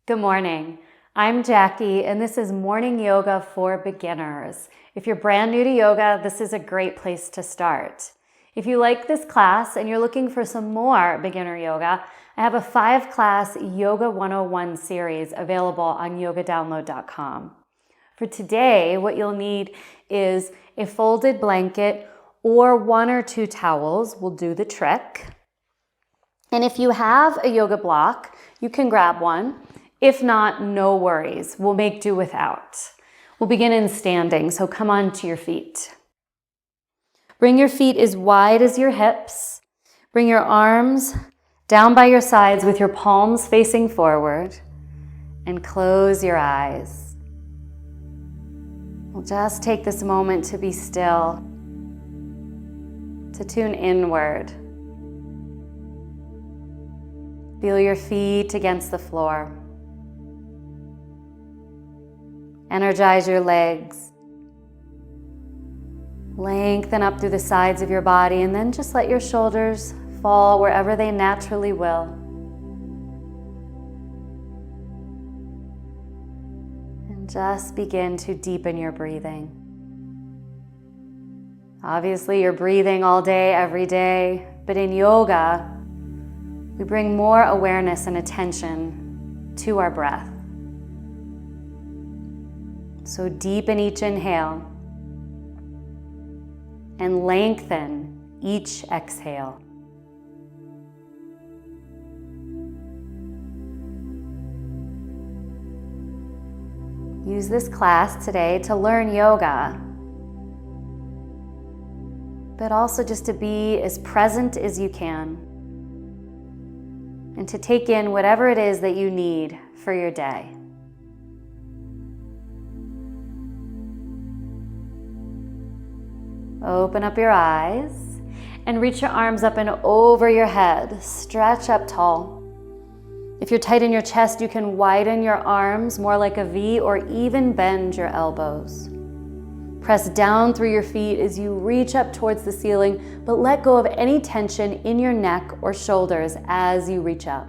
Good morning. I'm Jackie, and this is Morning Yoga for Beginners. If you're brand new to yoga, this is a great place to start. If you like this class and you're looking for some more beginner yoga, I have a 5-class Yoga 101 series available on yogadownload.com. For today, what you'll need is a folded blanket or 1 or 2 towels will do the trick. And if you have a yoga block, you can grab one. If not, no worries. We'll make do without. We'll begin in standing, so come onto your feet. Bring your feet as wide as your hips. Bring your arms down by your sides with your palms facing forward. And close your eyes. We'll just take this moment to be still, to tune inward. Feel your feet against the floor. Energize your legs. Lengthen up through the sides of your body and then just let your shoulders fall wherever they naturally will. And just begin to deepen your breathing. Obviously, you're breathing all day, every day, but in yoga, we bring more awareness and attention to our breath. So deepen each inhale and lengthen each exhale. Use this class today to learn yoga, but also just to be as present as you can and to take in whatever it is that you need for your day. Open up your eyes and reach your arms up and over your head. Stretch up tall. If you're tight in your chest, you can widen your arms more like a V or even bend your elbows. Press down through your feet as you reach up towards the ceiling, but let go of any tension in your neck or shoulders as you reach up.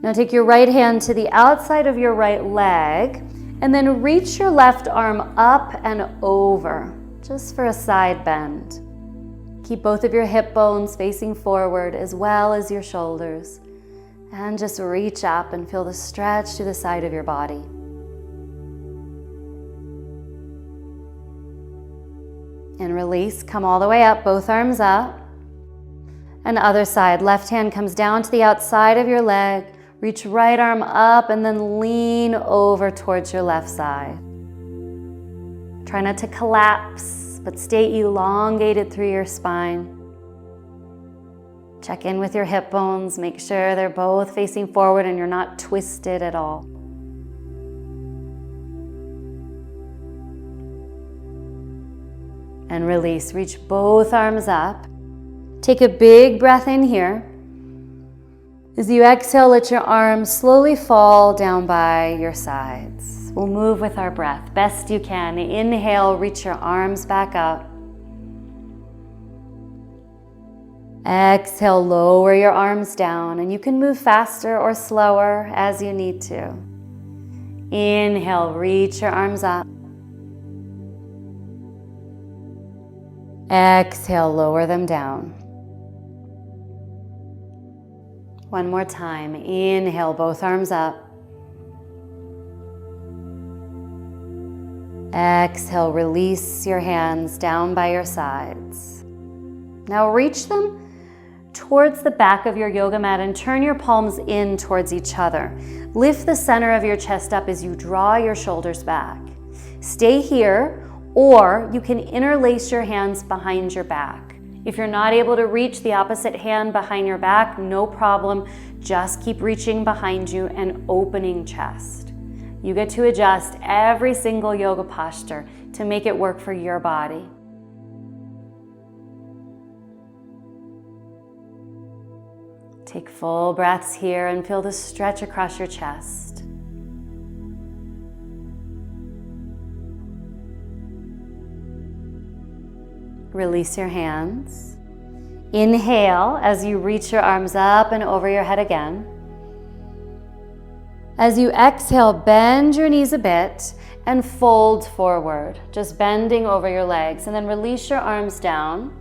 Now take your right hand to the outside of your right leg and then reach your left arm up and over, just for a side bend. Keep both of your hip bones facing forward as well as your shoulders. And just reach up and feel the stretch to the side of your body. And release, come all the way up, both arms up. And other side, left hand comes down to the outside of your leg. Reach right arm up and then lean over towards your left side. Try not to collapse, but stay elongated through your spine. Check in with your hip bones. Make sure they're both facing forward and you're not twisted at all. And release. Reach both arms up. Take a big breath in here. As you exhale, let your arms slowly fall down by your sides. We'll move with our breath, best you can. Inhale, reach your arms back up. Exhale, lower your arms down, and you can move faster or slower as you need to. Inhale, reach your arms up. Exhale, lower them down. One more time. Inhale, both arms up. Exhale, release your hands down by your sides. Now reach them towards the back of your yoga mat and turn your palms in towards each other. Lift the center of your chest up as you draw your shoulders back. Stay here, or you can interlace your hands behind your back. If you're not able to reach the opposite hand behind your back, no problem. Just keep reaching behind you and opening chest. You get to adjust every single yoga posture to make it work for your body. Take full breaths here and feel the stretch across your chest. Release your hands. Inhale as you reach your arms up and over your head again. As you exhale, bend your knees a bit and fold forward, just bending over your legs, and then release your arms down.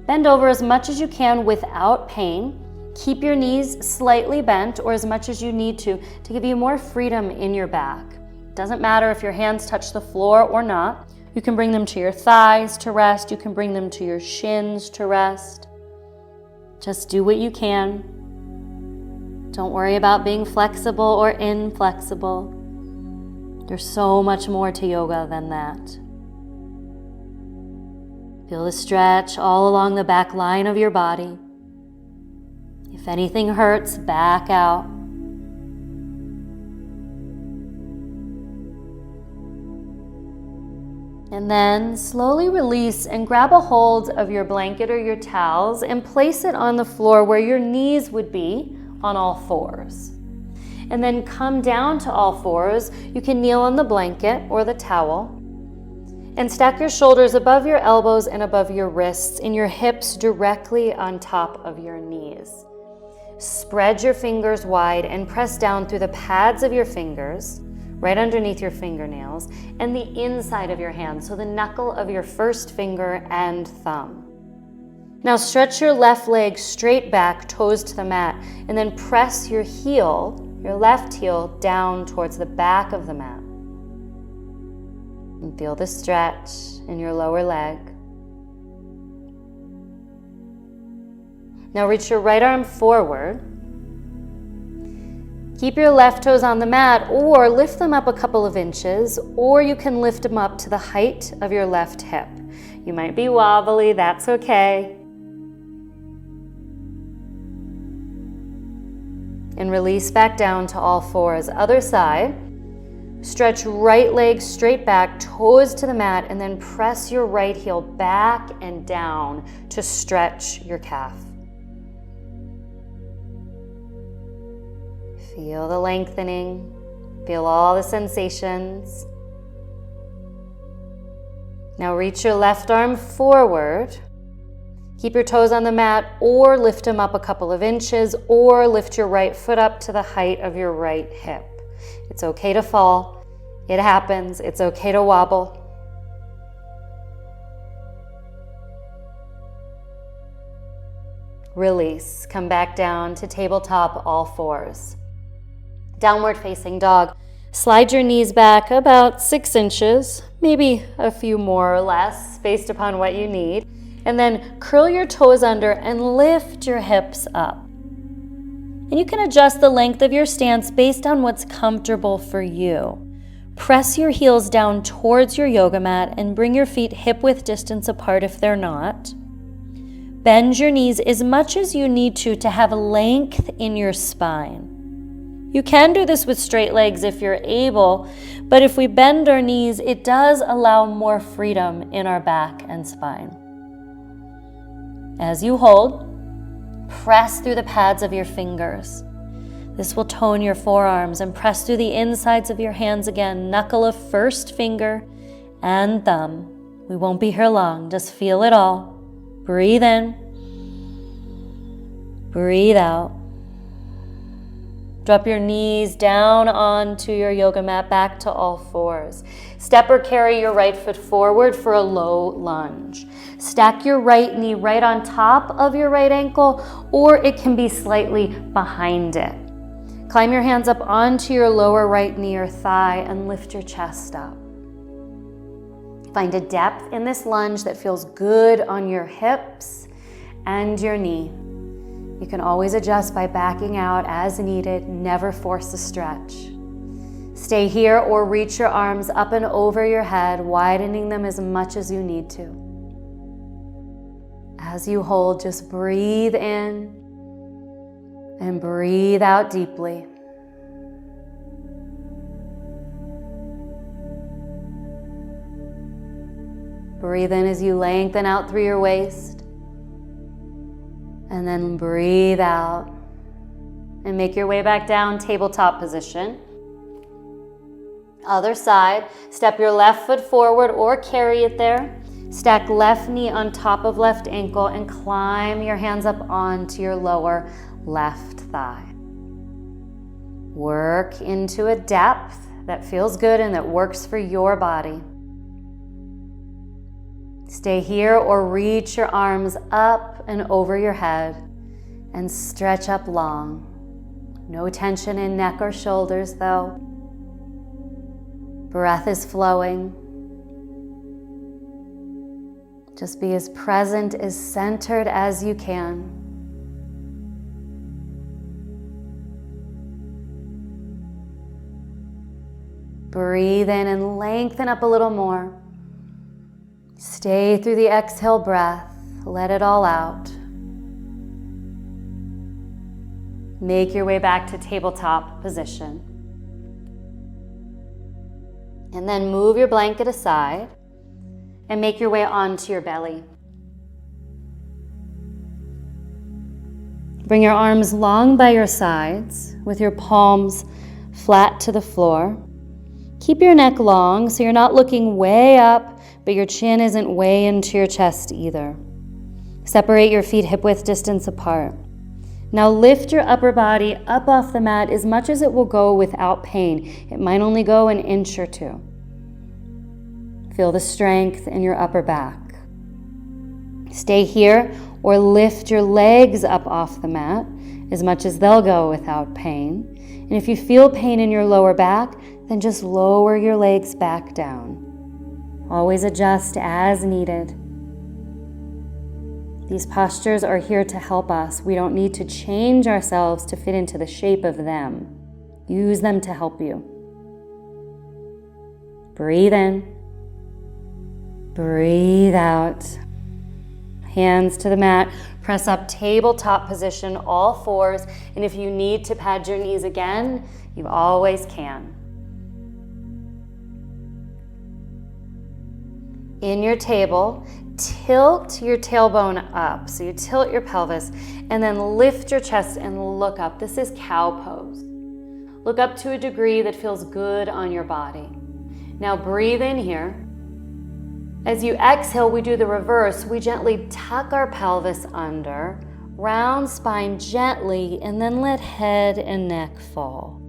Bend over as much as you can without pain. Keep your knees slightly bent or as much as you need to give you more freedom in your back. Doesn't matter if your hands touch the floor or not. You can bring them to your thighs to rest. You can bring them to your shins to rest. Just do what you can. Don't worry about being flexible or inflexible. There's so much more to yoga than that. Feel the stretch all along the back line of your body. If anything hurts, back out. And then slowly release and grab a hold of your blanket or your towels and place it on the floor where your knees would be on all fours. And then come down to all fours. You can kneel on the blanket or the towel and stack your shoulders above your elbows and above your wrists and your hips directly on top of your knees. Spread your fingers wide and press down through the pads of your fingers, right underneath your fingernails, and the inside of your hand, so the knuckle of your first finger and thumb. Now stretch your left leg straight back, toes to the mat, and then press your heel, your left heel, down towards the back of the mat. And feel the stretch in your lower leg. Now reach your right arm forward. Keep your left toes on the mat or lift them up a couple of inches, or you can lift them up to the height of your left hip. You might be wobbly, that's okay. And release back down to all fours. Other side. Stretch right leg straight back, toes to the mat, and then press your right heel back and down to stretch your calf. Feel the lengthening, feel all the sensations. Now reach your left arm forward. Keep your toes on the mat or lift them up a couple of inches, or lift your right foot up to the height of your right hip. It's okay to fall. It happens. It's okay to wobble. Release. Come back down to tabletop, all fours. Downward facing dog. Slide your knees back about 6 inches, maybe a few more or less based upon what you need. And then curl your toes under and lift your hips up. And you can adjust the length of your stance based on what's comfortable for you. Press your heels down towards your yoga mat and bring your feet hip-width distance apart if they're not. Bend your knees as much as you need to have length in your spine. You can do this with straight legs if you're able, but if we bend our knees, it does allow more freedom in our back and spine. As you hold, press through the pads of your fingers. This will tone your forearms, and press through the insides of your hands again, knuckle of first finger and thumb. We won't be here long, just feel it all. Breathe in, breathe out. Drop your knees down onto your yoga mat, back to all fours. Step or carry your right foot forward for a low lunge. Stack your right knee right on top of your right ankle, or it can be slightly behind it. Climb your hands up onto your lower right knee or thigh and lift your chest up. Find a depth in this lunge that feels good on your hips and your knee. You can always adjust by backing out as needed. Never force a stretch. Stay here or reach your arms up and over your head, widening them as much as you need to. As you hold, just breathe in and breathe out deeply. Breathe in as you lengthen out through your waist. And then breathe out and make your way back down, tabletop position. Other side, step your left foot forward or carry it there. Stack left knee on top of left ankle and climb your hands up onto your lower left thigh. Work into a depth that feels good and that works for your body. Stay here or reach your arms up and over your head and stretch up long. No tension in neck or shoulders though. Breath is flowing. Just be as present, as centered as you can. Breathe in and lengthen up a little more. Stay through the exhale breath. Let it all out. Make your way back to tabletop position. And then move your blanket aside and make your way onto your belly. Bring your arms long by your sides with your palms flat to the floor. Keep your neck long so you're not looking way up, but your chin isn't way into your chest either. Separate your feet hip-width distance apart. Now lift your upper body up off the mat as much as it will go without pain. It might only go an inch or two. Feel the strength in your upper back. Stay here or lift your legs up off the mat as much as they'll go without pain. And if you feel pain in your lower back, then just lower your legs back down. Always adjust as needed. These postures are here to help us. We don't need to change ourselves to fit into the shape of them. Use them to help you. Breathe in. Breathe out. Hands to the mat. Press up tabletop position, all fours. And if you need to pad your knees again, you always can. In your table, tilt your tailbone up. So you tilt your pelvis and then lift your chest and look up. This is cow pose. Look up to a degree that feels good on your body. Now breathe in here. As you exhale, we do the reverse. We gently tuck our pelvis under, round spine gently, and then let head and neck fall.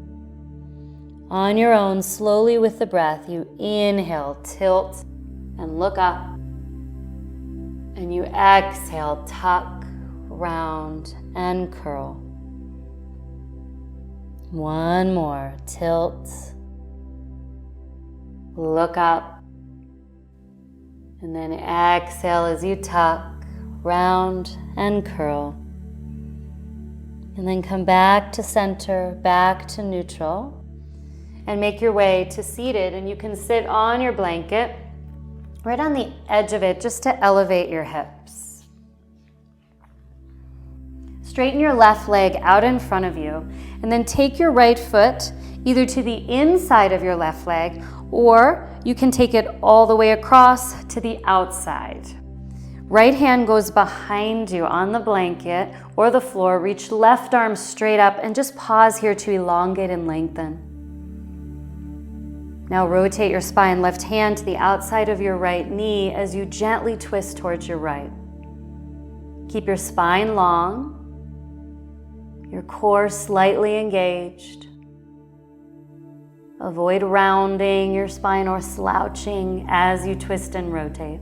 On your own, slowly with the breath, you inhale, tilt, and look up. And you exhale, tuck, round, and curl. One more, tilt, look up. And then exhale as you tuck, round, and curl. And then come back to center, back to neutral. And make your way to seated. And you can sit on your blanket, right on the edge of it, just to elevate your hips. Straighten your left leg out in front of you. And then take your right foot either to the inside of your left leg, or you can take it all the way across to the outside. Right hand goes behind you on the blanket or the floor. Reach left arm straight up and just pause here to elongate and lengthen. Now rotate your spine, left hand to the outside of your right knee as you gently twist towards your right. Keep your spine long, your core slightly engaged. Avoid rounding your spine or slouching as you twist and rotate.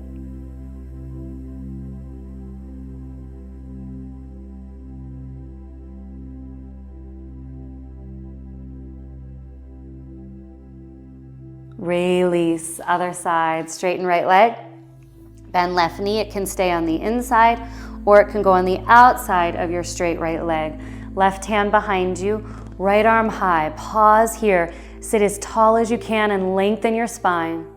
Release, other side, straighten right leg. Bend left knee, it can stay on the inside or it can go on the outside of your straight right leg. Left hand behind you, right arm high, pause here. Sit as tall as you can and lengthen your spine.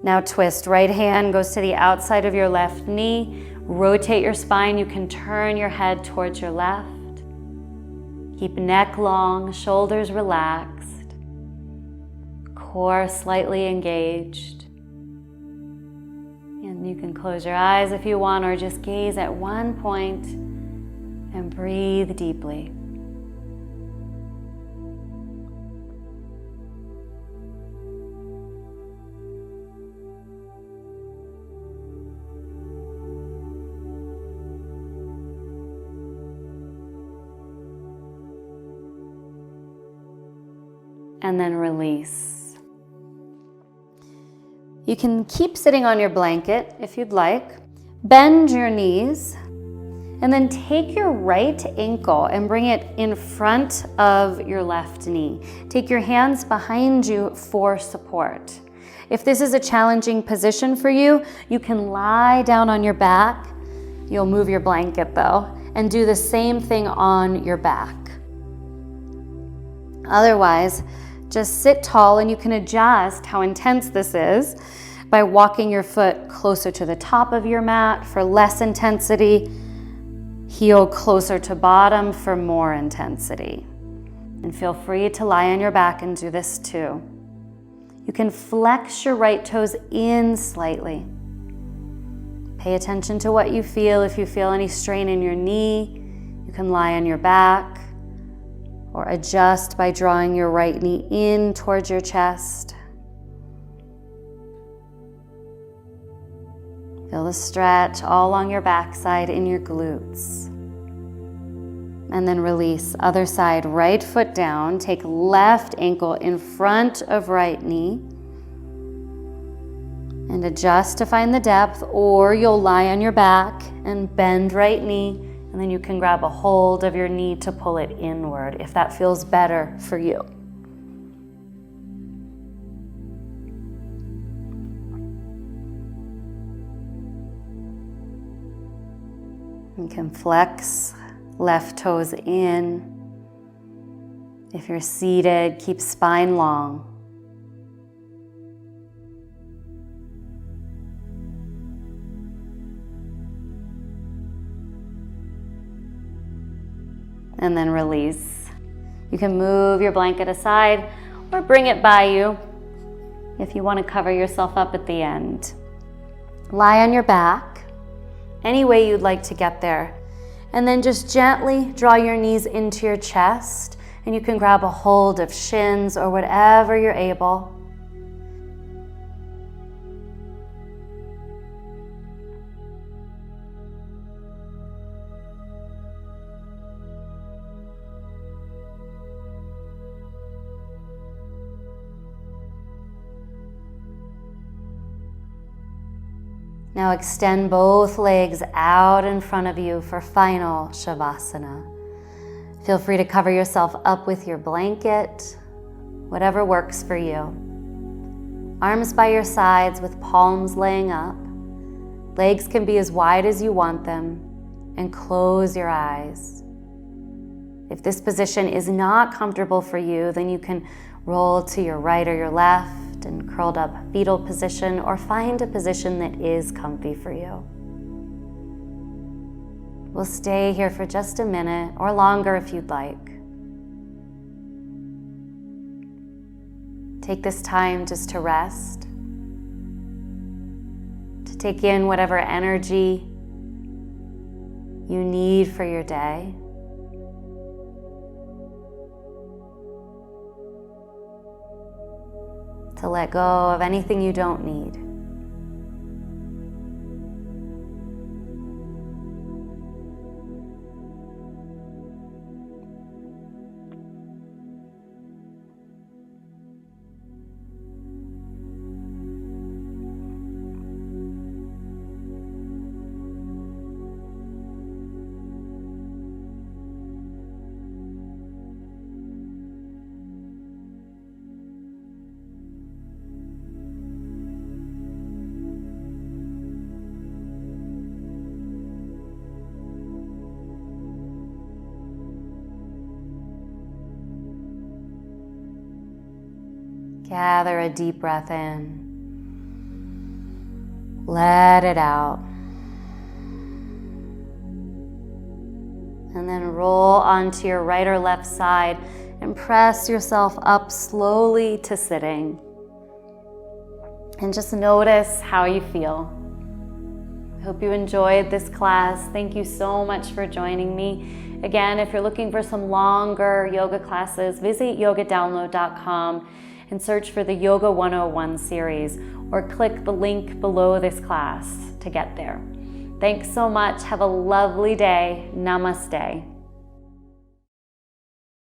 Now twist, right hand goes to the outside of your left knee. Rotate your spine, you can turn your head towards your left. Keep neck long, shoulders relaxed. Core slightly engaged. And you can close your eyes if you want or just gaze at one point and breathe deeply. and then release. You can keep sitting on your blanket if you'd like. Bend your knees, and then take your right ankle and bring it in front of your left knee. Take your hands behind you for support. If this is a challenging position for you, you can lie down on your back. You'll move your blanket though, and do the same thing on your back. Otherwise, just sit tall, and you can adjust how intense this is by walking your foot closer to the top of your mat for less intensity, heel closer to bottom for more intensity. And feel free to lie on your back and do this too. You can flex your right toes in slightly. Pay attention to what you feel. If you feel any strain in your knee, you can lie on your back or adjust by drawing your right knee in towards your chest. Feel the stretch all along your backside in your glutes. And then release. Other side, right foot down. Take left ankle in front of right knee. And adjust to find the depth, or you'll lie on your back and bend right knee, and then you can grab a hold of your knee to pull it inward if that feels better for you. You can flex left toes in. If you're seated, keep spine long. And then release. You can move your blanket aside or bring it by you if you want to cover yourself up at the end. Lie on your back, any way you'd like to get there. And then just gently draw your knees into your chest, and you can grab a hold of shins or whatever you're able. Now extend both legs out in front of you for final Shavasana. Feel free to cover yourself up with your blanket, whatever works for you. Arms by your sides with palms laying up. Legs can be as wide as you want them, and close your eyes. If this position is not comfortable for you, then you can roll to your right or your left in curled up fetal position, or find a position that is comfy for you. We'll stay here for just a minute or longer if you'd like. Take this time just to rest, to take in whatever energy you need for your day. To let go of anything you don't need. Gather a deep breath in. Let it out. And then roll onto your right or left side and press yourself up slowly to sitting. And just notice how you feel. I hope you enjoyed this class. Thank you so much for joining me. Again, if you're looking for some longer yoga classes, visit yogadownload.com and search for the Yoga 101 series, or click the link below this class to get there. Thanks so much. Have a lovely day. Namaste.